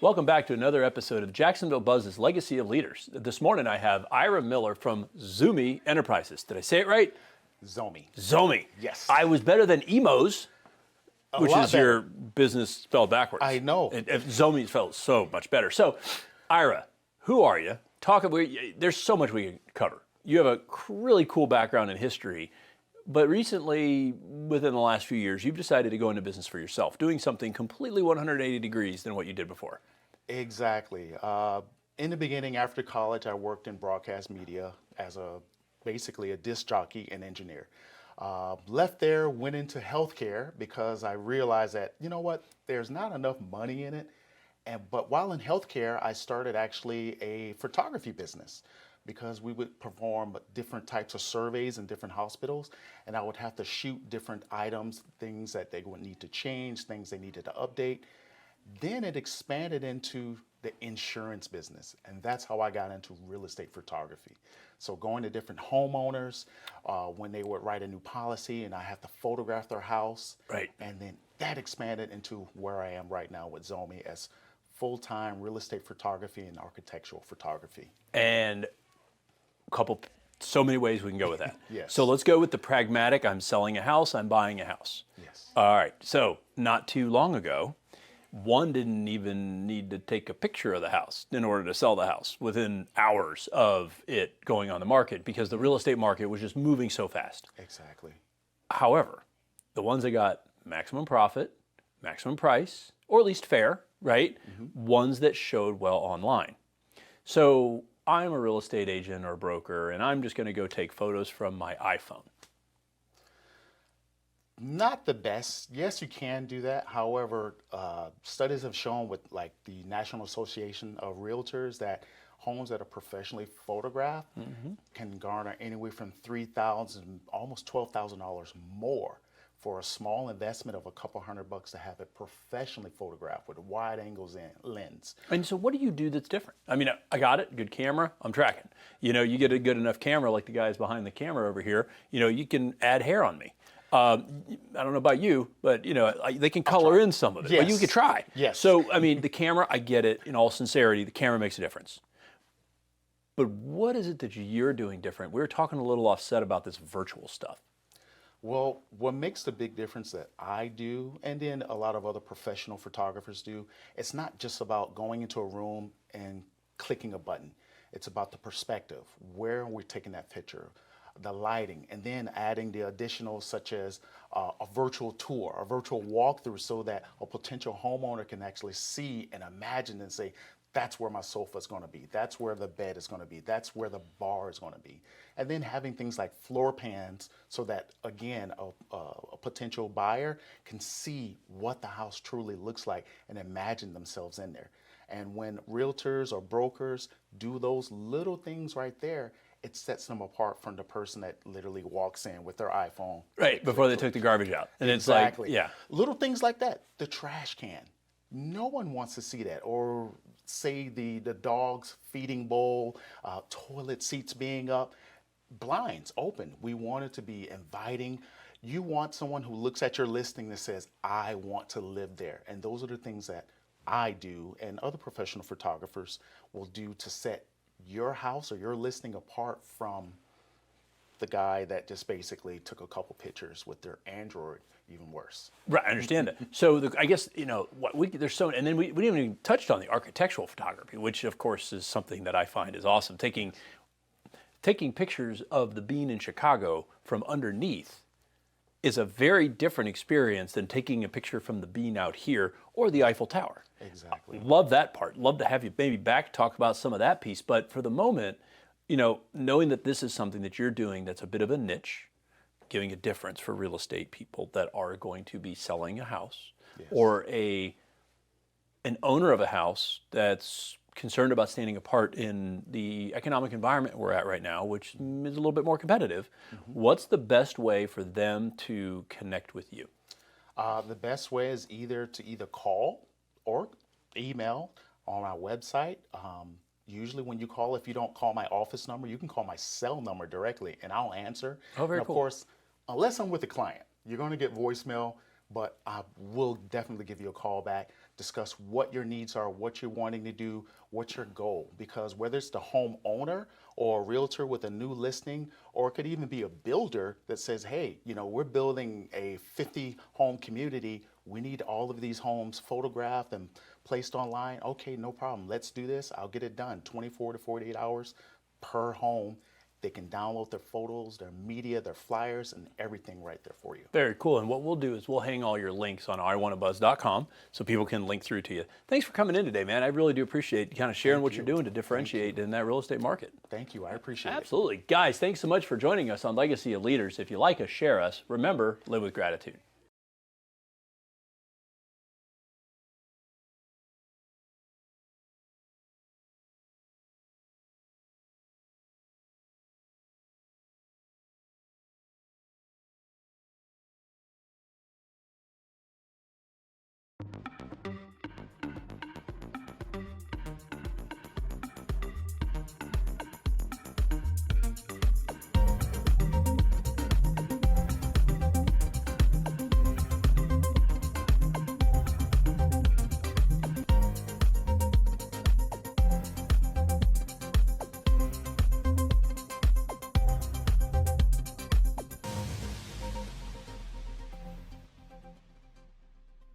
Welcome back to another episode of Jacksonville Buzz's Legacy of Leaders. This morning I have Ira Miller from ZOMI Enterprises. Did I say it right? ZOMI. ZOMI. Yes. I was better than Emos, which is better. your business spelled backwards. I know. ZOMI spelled so much better. So, Ira, who are you? There's so much we can cover. You have a really cool background in history, but recently, within the last few years, you've decided to go into business for yourself, doing something completely 180 degrees than what you did before. Exactly. In the beginning, after college, I worked in broadcast media as basically a disc jockey and engineer. Left there, went into healthcare because I realized that, you know what, there's not enough money in it. But while in healthcare, I started actually a photography business because we would perform different types of surveys in different hospitals, and I would have to shoot different items, things that they would need to change, things they needed to update. Then it expanded into the insurance business, and that's how I got into real estate photography. So going to different homeowners when they would write a new policy, and I have to photograph their house. Right. And then that expanded into where I am right now with ZOMI as full-time real estate photography and architectural photography. And so many ways we can go with that. Yes. So let's go with the pragmatic. I'm selling a house, I'm buying a house. Yes. All right. So not too long ago, one didn't even need to take a picture of the house in order to sell the house within hours of it going on the market because the real estate market was just moving so fast. Exactly. However, the ones that got maximum profit, maximum price, or at least fair, right? Mm-hmm. Ones that showed well online. So I'm a real estate agent or broker, and I'm just going to go take photos from my iPhone. Not the best. Yes, you can do that. However, studies have shown with like the National Association of Realtors that homes that are professionally photographed can garner anywhere from $3,000, almost $12,000 more for a small investment of a couple $100 to have it professionally photographed with a wide angles lens. And so what do you do that's different? I mean, I got it, good camera, I'm tracking. You know, you get a good enough camera like the guys behind the camera over here, you know, you can add hair on me. I don't know about you, but you know, they can color in some of it, yes. but you could try. Yes. So, I mean, the camera, I get it, in all sincerity, the camera makes a difference. But what is it that you're doing different? We were talking a little offset about this virtual stuff. Well, what makes the big difference that I do, and then a lot of other professional photographers do, it's not just about going into a room and clicking a button. It's about the perspective, where we're taking that picture, the lighting, and then adding the additional such as a virtual tour, a virtual walkthrough so that a potential homeowner can actually see and imagine and say, that's where my sofa is going to be. That's where the bed is going to be. That's where the bar is going to be. And then having things like floor plans so that, again, a potential buyer can see what the house truly looks like and imagine themselves in there. And when realtors or brokers do those little things right there, it sets them apart from the person that literally walks in with their iPhone. Right, before they took the garbage out. And Exactly. It's like, yeah. Little things like that. The trash can. No one wants to see that. Or say the dog's feeding bowl, toilet seats being up, blinds open. We want it to be inviting. You want someone who looks at your listing that says, I want to live there. And those are the things that I do and other professional photographers will do to set your house or your listing apart from the guy that just basically took a couple pictures with their Android, even worse. Right, I understand that. So I guess, you know, there's so, and then we didn't even touched on the architectural photography, which of course is something that I find is awesome. Taking pictures of the bean in Chicago from underneath is a very different experience than taking a picture from the bean out here or the Eiffel Tower. Exactly. Love that part. Love to have you maybe back talk about some of that piece. But for the moment, you know, knowing that this is something that you're doing that's a bit of a niche, giving a difference for real estate people that are going to be selling a house, yes. Or an owner of a house that's concerned about standing apart in the economic environment we're at right now, which is a little bit more competitive. Mm-hmm. What's the best way for them to connect with you? The best way is either call or email on our website. Usually when you call, if you don't call my office number, you can call my cell number directly and I'll answer. Oh, very and of cool. course, unless I'm with a client, you're going to get voicemail. but I will definitely give you a call back, discuss what your needs are, what you're wanting to do, what's your goal. Because whether it's the homeowner or a realtor with a new listing, or it could even be a builder that says, hey, we're building a 50 home community. We need all of these homes photographed and placed online. Okay, no problem. Let's do this. I'll get it done. 24 to 48 hours per home. They can download their photos, their media, their flyers, and everything right there for you. Very cool. And what we'll do is we'll hang all your links on iwannabuzz.com so people can link through to you. Thanks for coming in today, man. I really do appreciate kind of sharing what you're doing to differentiate in that real estate market. Thank you. I appreciate it. Absolutely. Guys, thanks so much for joining us on Legacy of Leaders. If you like us, share us. Remember, live with gratitude.